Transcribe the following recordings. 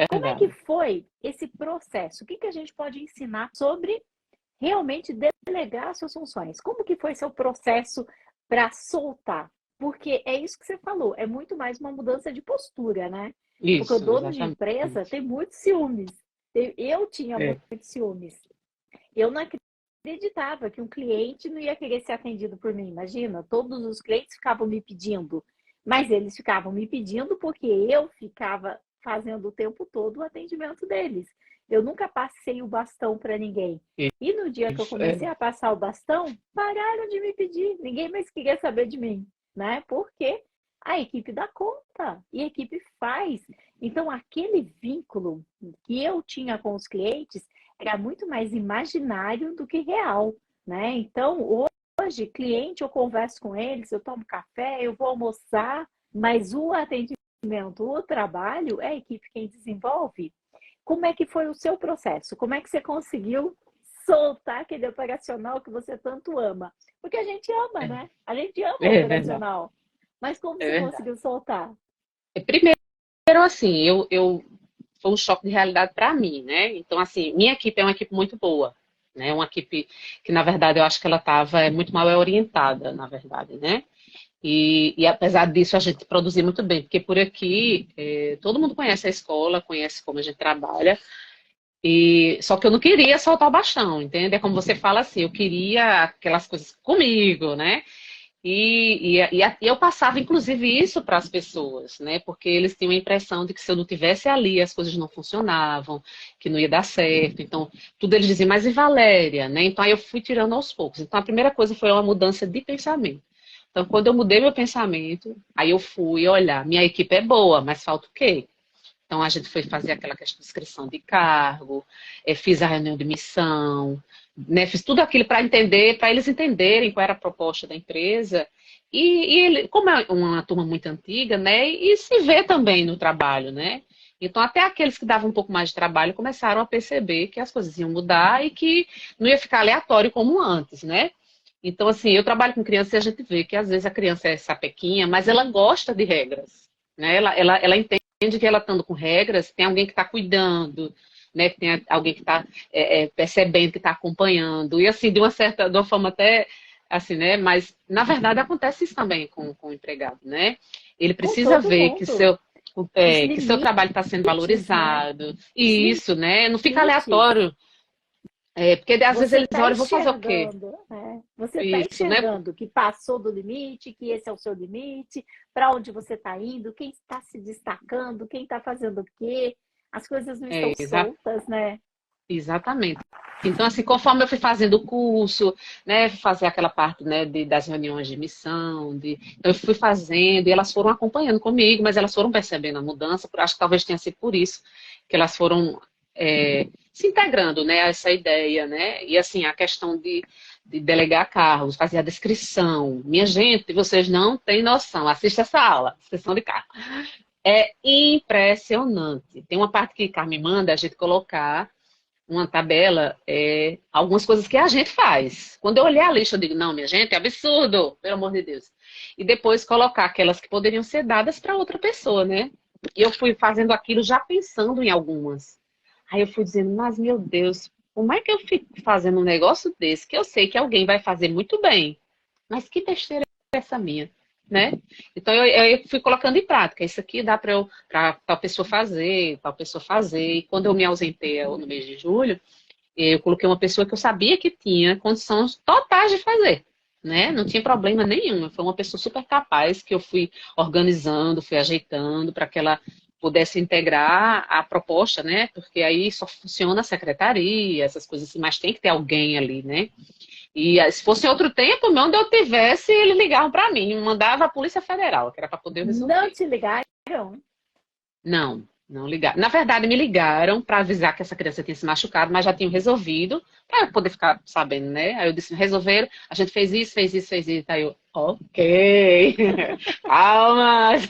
Como é que verdade. foi esse processo? O que a gente pode ensinar sobre realmente delegar suas funções? Como que foi seu processo para soltar? Porque é isso que você falou, é muito mais uma mudança de postura, né? Porque o Isso, dono de empresa exatamente. tem muitos ciúmes. Eu tinha É, muitos ciúmes. Eu não acreditava que um cliente não ia querer ser atendido por mim. Imagina, todos os clientes ficavam me pedindo, mas eles ficavam me pedindo porque eu ficava fazendo o tempo todo o atendimento deles. Eu nunca passei o bastão para ninguém. E no dia que eu isso, é, comecei a passar o bastão, pararam de me pedir. Ninguém mais queria saber de mim, né? Porque a equipe dá conta e a equipe faz. Então, aquele vínculo que eu tinha com os clientes era muito mais imaginário do que real, né? Então, hoje, cliente, eu converso com eles, eu tomo café, eu vou almoçar, mas o atendimento, o trabalho, é a equipe quem desenvolve. Como é que foi o seu processo? Como é que você conseguiu soltar aquele operacional que você tanto ama? Porque a gente ama, é, né? A gente ama o é verdade, operacional. Mas como é você verdade. conseguiu soltar? Primeiro, assim, foi um choque de realidade para mim, né? Então, assim, minha equipe é uma equipe muito boa, né? Uma equipe que, na verdade, eu acho que ela estava muito mal orientada, na verdade, né? E apesar disso, a gente produzir muito bem, porque por aqui todo mundo conhece a escola, conhece como a gente trabalha, e só que eu não queria soltar o bastão, entende? É como você fala assim, eu queria aquelas coisas comigo, né? E eu passava, inclusive, isso para as pessoas, né? Porque eles tinham a impressão de que se eu não tivesse ali, as coisas não funcionavam, que não ia dar certo. Então, tudo eles diziam, mas e Valéria, né? Então, aí eu fui tirando aos poucos. Então, a primeira coisa foi uma mudança de pensamento. Então, quando eu mudei meu pensamento, aí eu fui olhar, minha equipe é boa, mas falta o quê? Então, a gente foi fazer aquela questão de inscrição de cargo, fiz a reunião de missão, né, fiz tudo aquilo para entender, para eles entenderem qual era a proposta da empresa. Como é uma turma muito antiga, né, e se vê também no trabalho, né? Então, até aqueles que davam um pouco mais de trabalho começaram a perceber que as coisas iam mudar e que não ia ficar aleatório como antes, né? Então, assim, eu trabalho com criança e a gente vê que às vezes a criança é sapequinha, mas ela gosta de regras, né? Ela entende que ela estando com regras, tem alguém que está cuidando, né? Que tem alguém que está percebendo, que está acompanhando. E assim, de uma forma até assim, né? Mas na verdade acontece isso também com o empregado, né? Ele Com precisa todo ver mundo. Os que seu trabalho está sendo limites, né? valorizado. Os E isso, né? Não fica limites. aleatório. Porque às vezes Você eles está olham, vou fazer o quê? enxergando, né? Você está Isso, né? enxergando que passou do limite, que esse é o seu limite, para onde você está indo, quem está se destacando, quem está fazendo o quê. As coisas não estão É, soltas, né? exatamente. Então, assim, conforme eu fui fazendo o curso, né, fui fazer aquela parte, né, das reuniões de missão, então eu fui fazendo e elas foram acompanhando comigo, mas elas foram percebendo a mudança, acho que talvez tenha sido por isso que elas foram se integrando, né, a essa ideia, né, e assim, a questão de delegar cargos, fazer a descrição. Minha gente, vocês não têm noção, assista essa aula, descrição de cargo. É impressionante. Tem uma parte que Carmen manda a gente colocar uma tabela, algumas coisas que a gente faz. Quando eu olhei a lista, eu digo, não, minha gente, é absurdo, pelo amor de Deus. E depois colocar aquelas que poderiam ser dadas para outra pessoa, né? E eu fui fazendo aquilo já pensando em algumas. Aí eu fui dizendo, mas meu Deus, como é que eu fico fazendo um negócio desse que eu sei que alguém vai fazer muito bem? Mas que besteira é essa minha? Né? Então eu fui colocando em prática. Isso aqui dá para tal pessoa fazer, tal pessoa fazer. E quando eu me ausentei no mês de julho, eu coloquei uma pessoa que eu sabia que tinha condições totais de fazer. Né? Não tinha problema nenhum. Foi uma pessoa super capaz que eu fui organizando, fui ajeitando para que ela pudesse integrar a proposta, né? Porque aí só funciona a secretaria, essas coisas assim, mas tem que ter alguém ali, né? E se fosse em outro tempo, onde eu tivesse, eles ligavam para mim, mandava a Polícia Federal, que era para poder Não resolver. te ligaram? Não, não ligaram. Na verdade, me ligaram para avisar que essa criança tinha se machucado, mas já tinham resolvido, para eu poder ficar sabendo, né? Aí eu disse, resolveram, a gente fez isso, fez isso, fez isso. Aí eu, ok, palmas.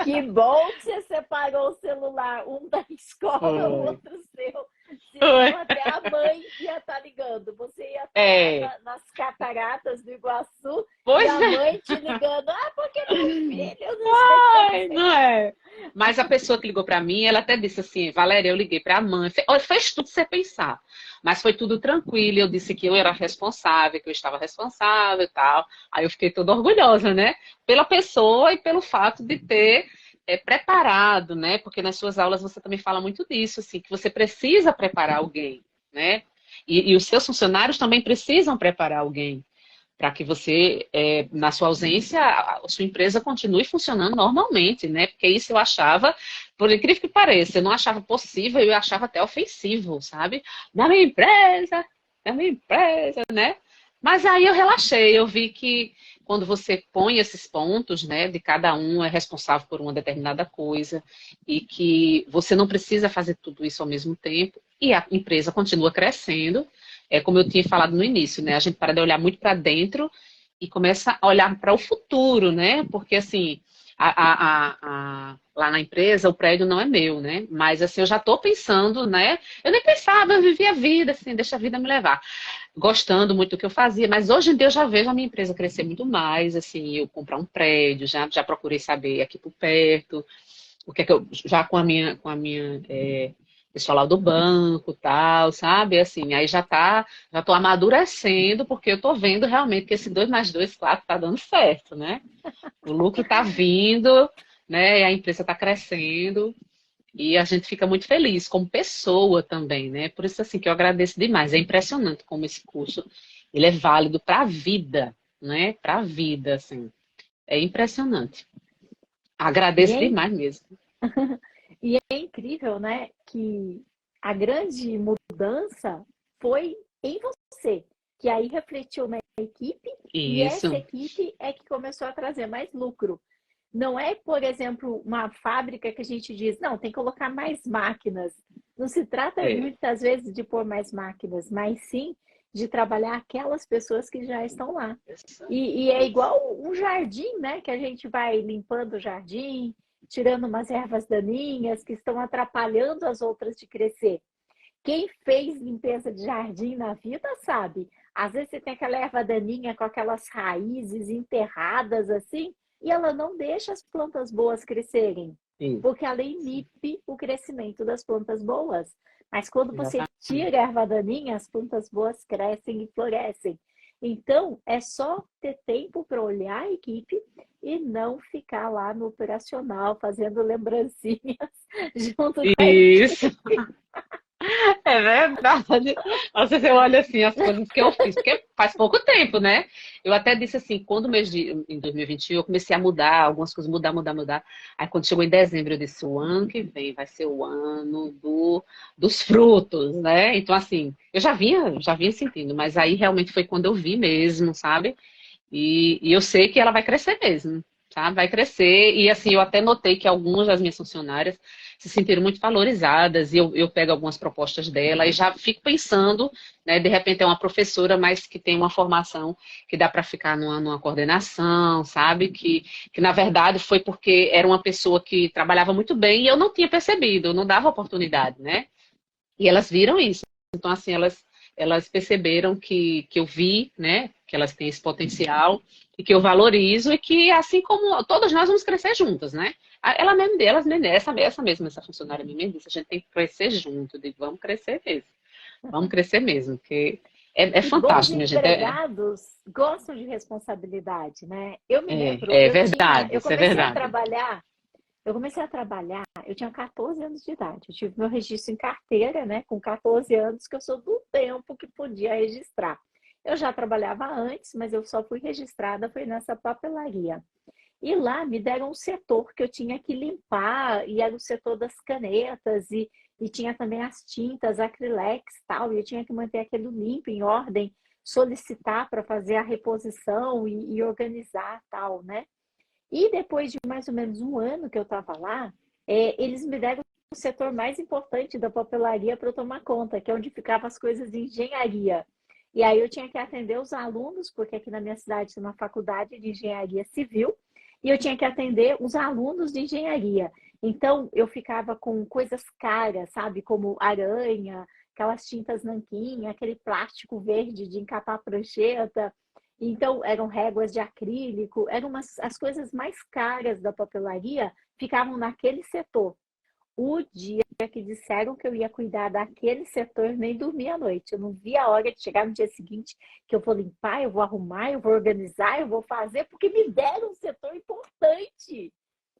Que bom que você separou o celular, um da escola, o Foi, outro seu. Senão foi. até a mãe ia estar ligando. Você ia estar lá É, nas cataratas do Iguaçu e pois a é, mãe te ligando. Ah, porque meu filho, não sei o que, não ai, sei o não que. é. Mas a pessoa que ligou para mim, ela até disse assim, Valéria, eu liguei para a mãe, fez tudo você pensar. Mas foi tudo tranquilo, eu disse que eu era responsável, que eu estava responsável e tal. Aí eu fiquei toda orgulhosa, né? Pela pessoa e pelo fato de ter preparado, né? Porque nas suas aulas você também fala muito disso, assim, que você precisa preparar alguém, né? E os seus funcionários também precisam preparar alguém para que você, na sua ausência, a sua empresa continue funcionando normalmente, né? Porque isso eu achava, por incrível que pareça, eu não achava possível, eu achava até ofensivo, sabe? Da minha empresa, né? Mas aí eu relaxei, eu vi que quando você põe esses pontos, né, de cada um é responsável por uma determinada coisa e que você não precisa fazer tudo isso ao mesmo tempo e a empresa continua crescendo, como eu tinha falado no início, né? A gente para de olhar muito para dentro e começa a olhar para o futuro, né? Porque assim, lá na empresa o prédio não é meu, né? Mas assim, eu já estou pensando, né? Eu nem pensava, eu vivia a vida, assim, deixa a vida me levar. Gostando muito do que eu fazia, mas hoje em dia eu já vejo a minha empresa crescer muito mais, assim, eu comprar um prédio, já procurei saber aqui por perto, o que é que eu, já com a minha pessoal lá do banco, tal, sabe? Assim, aí já tô amadurecendo, porque eu tô vendo realmente que esse 2 mais 2 4 tá dando certo, né? O lucro tá vindo, né? E a empresa tá crescendo. E a gente fica muito feliz como pessoa também, né? Por isso assim que eu agradeço demais. É impressionante como esse curso ele é válido para a vida, né? Para a vida, assim. É impressionante. E Agradeço é, demais mesmo. e é incrível, né, que a grande mudança foi em você, que aí refletiu na equipe, e essa Isso. equipe é que começou a trazer mais lucro. Não é, por exemplo, uma fábrica que a gente diz, não, tem que colocar mais máquinas. Não se trata É. muitas vezes de pôr mais máquinas, mas sim de trabalhar aquelas pessoas que já estão lá. E é igual um jardim, né? Que a gente vai limpando o jardim, tirando umas ervas daninhas que estão atrapalhando as outras de crescer. Quem fez limpeza de jardim na vida sabe. Às vezes você tem aquela erva daninha com aquelas raízes enterradas assim, e ela não deixa as plantas boas crescerem, Isso. porque ela inibe o crescimento das plantas boas. Mas quando você Exatamente. tira a erva daninha, as plantas boas crescem e florescem. Então, é só ter tempo para olhar a equipe e não ficar lá no operacional fazendo lembrancinhas junto com a Isso. equipe. É verdade. Nossa, você olha assim as coisas que eu fiz, porque faz pouco tempo, né? Eu até disse assim, quando o mês em 2021 eu comecei a mudar, algumas coisas mudar. Aí quando chegou em dezembro eu disse, o ano que vem vai ser o ano dos frutos, né? Então assim, eu já vinha sentindo, mas aí realmente foi quando eu vi mesmo, sabe? E eu sei que ela vai crescer mesmo, sabe? Vai crescer. E assim, eu até notei que algumas das minhas funcionárias se sentiram muito valorizadas. E eu pego algumas propostas dela e já fico pensando, né? De repente é uma professora, mas que tem uma formação que dá para ficar numa coordenação, sabe? Que na verdade foi porque era uma pessoa que trabalhava muito bem e eu não tinha percebido, eu não dava oportunidade, né? E elas viram isso. Então, assim, elas perceberam que eu vi, né, que elas têm esse potencial e que eu valorizo e que, assim como todas nós vamos crescer juntas, né? Essa funcionária mesmo disse, a gente tem que crescer junto. Eu digo, vamos crescer mesmo, porque é E bons fantástico, minha gente. empregados gostam de responsabilidade, né? Eu me lembro, Verdade, eu isso é comecei a verdade. trabalhar, eu tinha 14 anos de idade. Eu tive meu registro em carteira, né? Com 14 anos, que eu sou do tempo que podia registrar. Eu já trabalhava antes, mas eu só fui registrada, foi nessa papelaria. E lá me deram um setor que eu tinha que limpar, e era o setor das canetas, e tinha também as tintas, acrilex e tal, e eu tinha que manter aquilo limpo, em ordem, solicitar para fazer a reposição e organizar tal, né? E depois de mais ou menos um ano que eu estava lá, eles me deram o setor mais importante da papelaria para eu tomar conta, que é onde ficavam as coisas de engenharia. E aí eu tinha que atender os alunos, porque aqui na minha cidade tem uma faculdade de engenharia civil, e eu tinha que atender os alunos de engenharia. Então eu ficava com coisas caras, sabe, como aranha, aquelas tintas nanquim, aquele plástico verde de encapar prancheta. Então, eram réguas de acrílico, as coisas mais caras da papelaria ficavam naquele setor. O dia que disseram que eu ia cuidar daquele setor, eu nem dormia à noite. Eu não via a hora de chegar no dia seguinte, que eu vou limpar, eu vou arrumar, eu vou organizar, eu vou fazer, porque me deram um setor importante.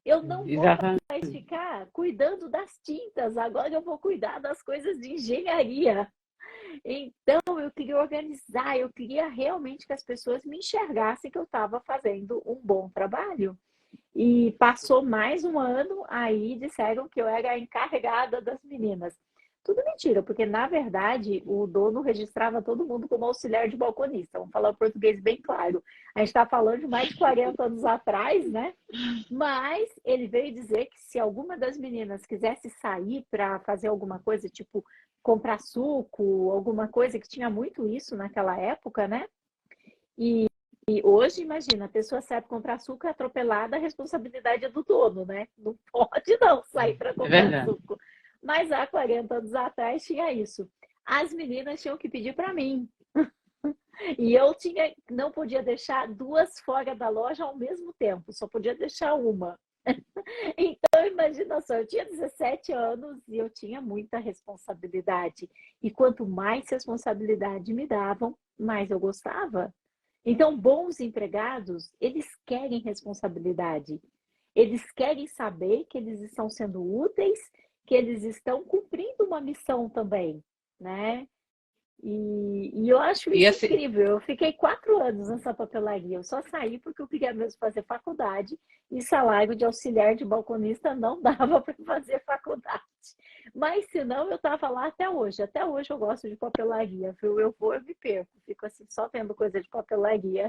Eu não vou Exatamente. mais ficar cuidando das tintas, agora eu vou cuidar das coisas de engenharia. Então, eu queria organizar, eu queria realmente que as pessoas me enxergassem que eu estava fazendo um bom trabalho. E passou mais um ano, aí disseram que eu era a encarregada das meninas. Tudo mentira, porque na verdade o dono registrava todo mundo como auxiliar de balconista. Vamos falar o português bem claro. A gente está falando de mais de 40 anos atrás, né? Mas ele veio dizer que se alguma das meninas quisesse sair para fazer alguma coisa, tipo comprar suco, alguma coisa que tinha muito isso naquela época, né? E hoje, imagina, a pessoa sai para comprar suco é atropelada, a responsabilidade é do dono, né? Não pode não sair para É comprar verdade. suco. Mas há 40 anos atrás tinha isso. As meninas tinham que pedir para mim. E eu não podia deixar duas fora da loja ao mesmo tempo, só podia deixar uma. Então, imagina só, eu tinha 17 anos e eu tinha muita responsabilidade. E quanto mais responsabilidade me davam, mais eu gostava. Então, bons empregados, eles querem responsabilidade. Eles querem saber que eles estão sendo úteis, que eles estão cumprindo uma missão também, né? E eu acho E isso assim, incrível. Eu fiquei 4 anos nessa papelaria. Eu só saí porque eu queria mesmo fazer faculdade e salário de auxiliar de balconista não dava para fazer faculdade. Mas se não, eu estava lá até hoje. Até hoje eu gosto de papelaria, viu? Eu vou, eu me perco. Fico assim só vendo coisa de papelaria.